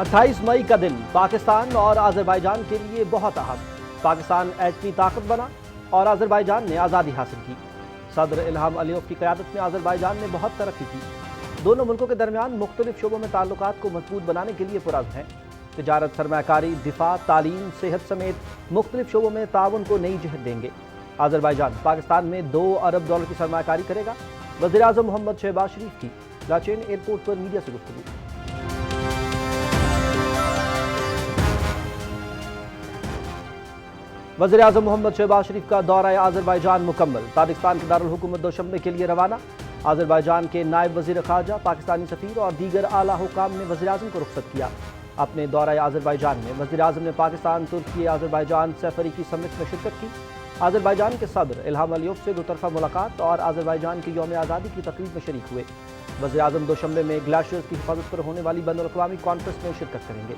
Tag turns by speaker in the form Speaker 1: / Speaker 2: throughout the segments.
Speaker 1: 28 मई का दिन पाकिस्तान और आज़रबाईजान के लिए बहुत अहम। पाकिस्तान एटमी ताकत बना और आज़रबाईजान ने आज़ादी हासिल की। सदर इल्हाम अलीयव की क़यादत में आज़रबाईजान ने बहुत तरक्की की। दोनों मुल्कों के दरमियान मुख्तलिफ शोबों में ताल्लुकात को मजबूत बनाने के लिए पुरअज़्म हैं। तिजारत, सरमायाकारी, दिफा, तालीम, सेहत समेत मुख्तलिफ शोबों में ताउन को नई जहत देंगे। आज़रबाईजान पाकिस्तान में $2 अरब की सरमायाकारी करेगा। वज़ीर-ए-आज़म मोहम्मद शहबाज शरीफ की लाचेन एयरपोर्ट पर मीडिया से गुफ्तगू। वज़ीर-ए-आज़म मोहम्मद शहबाज शरीफ का दौरा आज़रबाईजान मुकम्मल। ताजिकिस्तान के दारुल हुकूमत दोशंबे के लिए रवाना। आज़रबाईजान के नायब वज़ीर ख़ारजा, पाकिस्तानी सफ़ीर और दीगर आला हुकाम ने वज़ीर-ए-आज़म को रुखसत किया। अपने दौरा आज़रबाईजान में वज़ीर-ए-आज़म ने पाकिस्तान, तुर्की, आज़रबाईजान सैफरीकी समिट में शिरकत की। आज़रबाईजान के सदर इल्हाम अलीयव से दोतरफा मुलाकात और आज़रबाईजान की यौम आज़ादी की तकरीब में शरीक हुए। वज़ीर-ए-आज़म दोशंबे में ग्लेशियर्स की हिफाजत पर होने वाली बैनुल-अक़वामी कॉन्फ्रेंस में शिरकत करेंगे।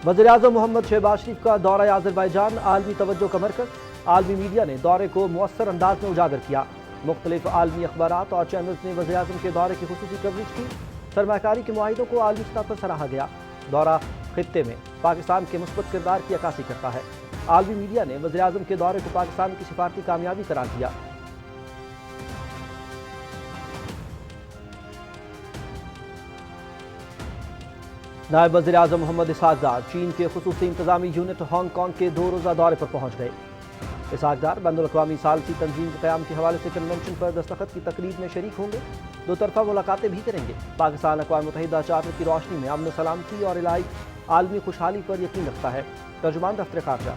Speaker 1: वज़ीर-ए-आज़म मोहम्मद शहबाज शरीफ का दौरा आज़रबाईजान आलमी तवज्जो का मरकज़। आलमी मीडिया ने दौरे को मुअस्सर अंदाज में उजागर किया। मुख्तलिफ आलमी अखबारात और चैनल्स ने वज़ीर-ए-आज़म के दौरे की खुसूसी कवरेज की। सरमायाकारी के मुआहिदों को आलमी सतह पर सराहा गया। दौरा खित्ते में पाकिस्तान के मुस्बत किरदार की अक्कासी करता है। आलमी मीडिया ने वज़ीर-ए-आज़म के दौरे को पाकिस्तान की सिफारती कामयाबी करार दिया। नायब वज़ीर-ए-आज़म मोहम्मद इसहाक़ डार चीन के खुसूसी इंतज़ामी यूनिट हांगकांग के 2 रोज़ा दौरे पर पहुँच गए। इसहाक़ डार बैनुल-अक़वामी सालसी तंजीम के क़याम के हवाले से कन्वेंशन पर दस्तखत की तकरीब में शरीक होंगे। दोतरफा मुलाकातें भी करेंगे। पाकिस्तान अक़वाम मुत्तहिदा चार्टर की रोशनी में अमन सलामती और इलाही आलमी खुशहाली पर यकीन रखता है। तर्जुमान दफ्तर ख़ारजा।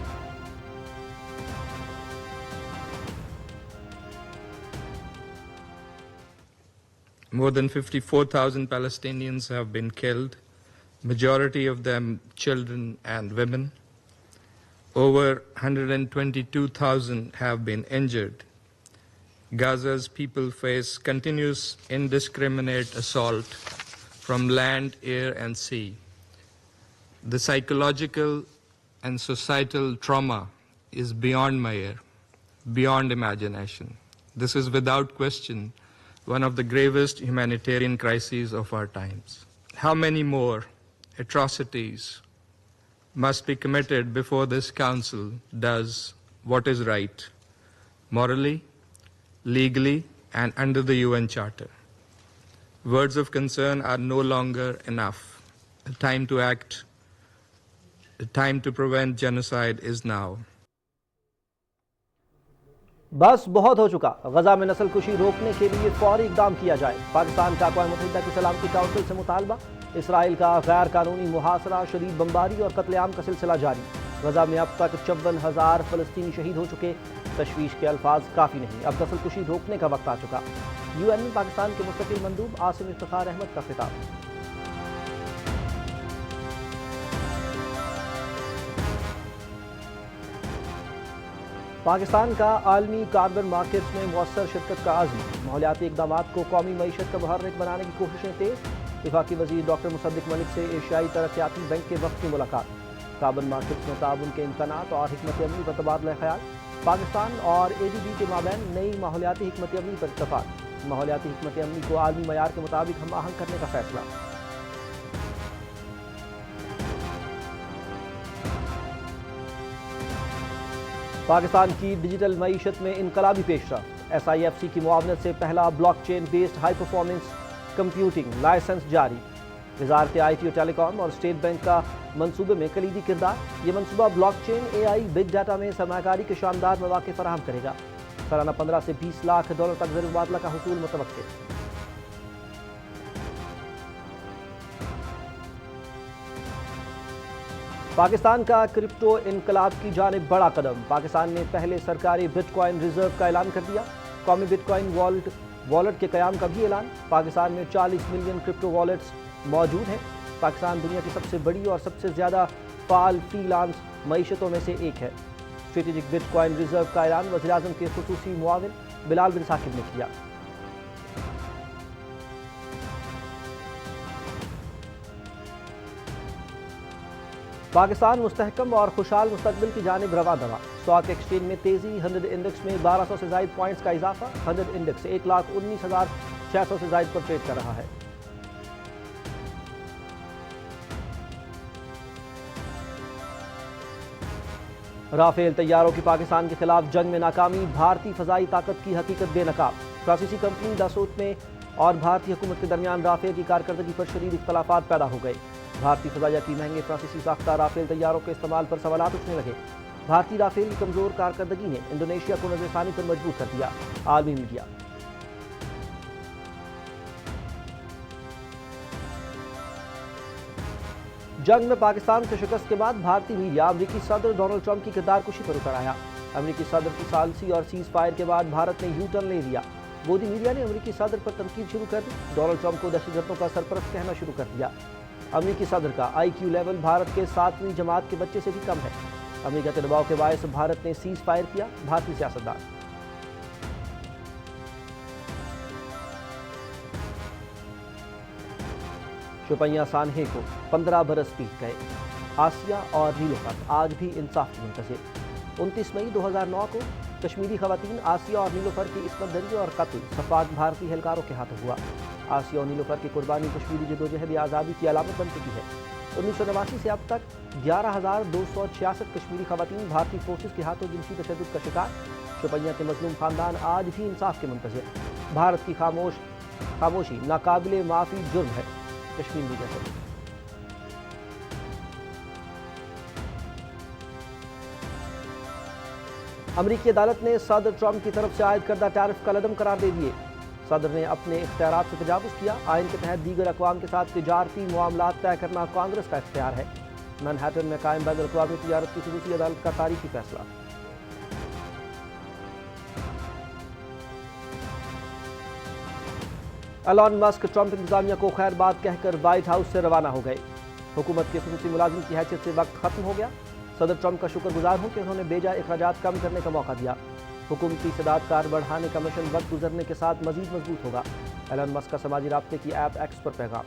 Speaker 2: More than 54,000 Palestinians have been killed, majority of them children and women. Over 122,000 have been injured. Gaza's people face continuous indiscriminate assault from land, air, and sea. The psychological and societal trauma is beyond measure, beyond imagination. This is without question one of the gravest humanitarian crises of our times. How many more atrocities must be committed before this council does what is right, morally, legally, and under the UN Charter? Words of concern are no longer enough. The time to act, the time to prevent genocide is now.
Speaker 1: बस बहुत हो चुका। गजा में नस्ल कुशी रोकने के लिए फौरी इक़दाम किया जाए। पाकिस्तान का अक़वाम मुत्तहिदा की सलामती काउंसिल से मुतालबा। इसराइल का गैर कानूनी मुहासरा, शदीद बमबारी और कत्लेआम का सिलसिला जारी। गजा में अब तक 54,000 फ़लस्तीनी शहीद हो चुके। तशवीश के अल्फाज काफ़ी नहीं, अब नस्ल कुशी रोकने का वक्त आ चुका। UN में पाकिस्तान के मुस्तकिल मंदूब आसिम इफ्तिखार अहमद का खिताब। पाकिस्तान का आलमी कार्बन मार्केट्स में मौसर शिरकत का आज़म। माहौलियाती इक़दामात को कौमी मईशत का मुहर्रिक बनाने की कोशिशें तेज़। वफाकी वज़ीर डॉक्टर मुसद्दिक मलिक से एशियाई तरक्याती बैंक के वक्त की मुलाकात। कार्बन मार्केट्स में ताउन के इम्कानात और हिकमत अमली पर तबादला ख्याल। पाकिस्तान और ADB के माबैन नई माहौलियाती हिकमत अमली पर इत्तफ़ाक़। माहौलियाती हिकमत अमली को आलमी मयार के मुताबिक हम आहंग करने का फैसला। पाकिस्तान की डिजिटल मईशत में इनकलाबी पेशरफ्त। SIFC की मुआवनत से पहला blockchain based high performance computing license जारी। वज़ारत IT और टेलीकॉम और स्टेट बैंक का मंसूबे में कलीदी किरदार। ये मंसूबा ब्लॉकचेन, AI, बिग डाटा में सरमायाकारी के शानदार मौक़े फराहम करेगा। सालाना 15 से 20 लाख डॉलर तक ज़र मुबादला का हुसूल मुतवक्किल। पाकिस्तान का क्रिप्टो इनकलाब की जानिब बड़ा कदम। पाकिस्तान ने पहले सरकारी बिटकॉइन रिजर्व का ऐलान कर दिया। कौमी बिटकॉइन वॉलेट के क़याम का भी ऐलान। पाकिस्तान में 40 मिलियन क्रिप्टो वॉलेट्स मौजूद हैं। पाकिस्तान दुनिया की सबसे बड़ी और सबसे ज़्यादा फ़ाल फ्रीलांस मईशतों में से एक है। स्ट्रेटेजिक बिटकॉइन रिजर्व का ऐलान वज़ीर-ए-आज़म के खुसूसी मुआविन बिलाल बिन साकिब ने किया। پاکستان مستحکم اور خوشحال مستقبل کی جانب رواں دوا، اسٹاک ایکسچینج میں تیزی، 100 انڈیکس میں 1200 سے زائد پوائنٹس کا اضافہ، 100 انڈیکس 1,19,600 سے زائد پر ٹریڈ کر رہا ہے۔ رافیل طیاروں کی پاکستان کے خلاف جنگ میں ناکامی، بھارتی فضائی طاقت کی حقیقت بے نقاب۔ فرانسیسی کمپنی داسوت میں اور بھارتی حکومت کے درمیان رافیل کی کارکردگی پر شدید اختلافات پیدا ہو گئے۔ بھارتی فضائیہ کی مہنگے فرانسیسی ساختہ رافیل طیاروں کے استعمال پر سوالات اٹھنے لگے۔ بھارتی رافیل کی کمزور کارکردگی نے انڈونیشیا کو نظر ثانی پر مجبور کر دیا۔ عالمی میڈیا جنگ میں پاکستان سے شکست کے بعد بھارتی میڈیا امریکی صدر ڈونلڈ ٹرمپ کی کردار کشی پر اتر آیا۔ امریکی صدر کی ثالثی اور سیز فائر کے بعد بھارت نے یو ٹرن لے لیا۔ مودی میڈیا نے امریکی صدر پر تنقید شروع کر دی، ڈونلڈ ٹرمپ کو دہشت گردوں کا سرپرست کہنا شروع کر دیا۔ امریکی صدر کا آئی کیو لیول بھارت کے 7ویں جماعت کے بچے سے بھی کم ہے۔ امریکہ کے دباؤ کے باعث بھارت نے سیز فائر کیا، بھارتی سیاستدان۔ شوپیاں سانحے کو 15 برس بیت گئے۔ آسیہ اور نیلوفر آج بھی انصاف کی منتظر۔ 29 مئی 2009 کو کشمیری خواتین آسیہ اور نیلوفر کی عصمت دری اور قتل صفات بھارتی اہلکاروں کے ہاتھوں ہوا۔ آسیہ اور نیلوفر کی قربانی کشمیری جدوجہد آزادی کی علامت بن چکی ہے۔ 1989 سے اب تک 11,266 کشمیری خواتین بھارتی فورسز کے ہاتھوں جنسی تشدد کا شکار۔ شوپیاں کے مظلوم خاندان آج بھی انصاف کے منتظر۔ بھارت کی خاموشی ناقابل معافی جرم ہے۔ کشمیر میڈیا سے امریکی عدالت نے صدر ٹرمپ کی طرف سے عائد کردہ ٹیرف کا لدم قرار دے دیے۔ صدر نے اپنے اختیارات سے تجاوز کیا۔ آئین کے تحت دیگر اقوام کے ساتھ تجارتی معاملات طے کرنا کانگریس کا اختیار ہے۔ مینہٹن میں قائم بین الاقوامی تجارت کی خصوصی عدالت کا تاریخی فیصلہ۔ ایلان مسک ٹرمپ انتظامیہ کو خیر بات کہہ کر وائٹ ہاؤس سے روانہ ہو گئے۔ حکومت کے خصوصی ملازم کی حیثیت سے وقت ختم ہو گیا۔ صدر ٹرمپ کا شکر گزار ہوں کہ انہوں نے بیجا اخراجات کم کرنے کا موقع دیا۔ حکومتی سداد کار بڑھانے کا مشن وقت گزرنے کے ساتھ مزید مضبوط ہوگا۔ ایلان مسک کا سماجی رابطے کی ایپ ایکس پر پیغام۔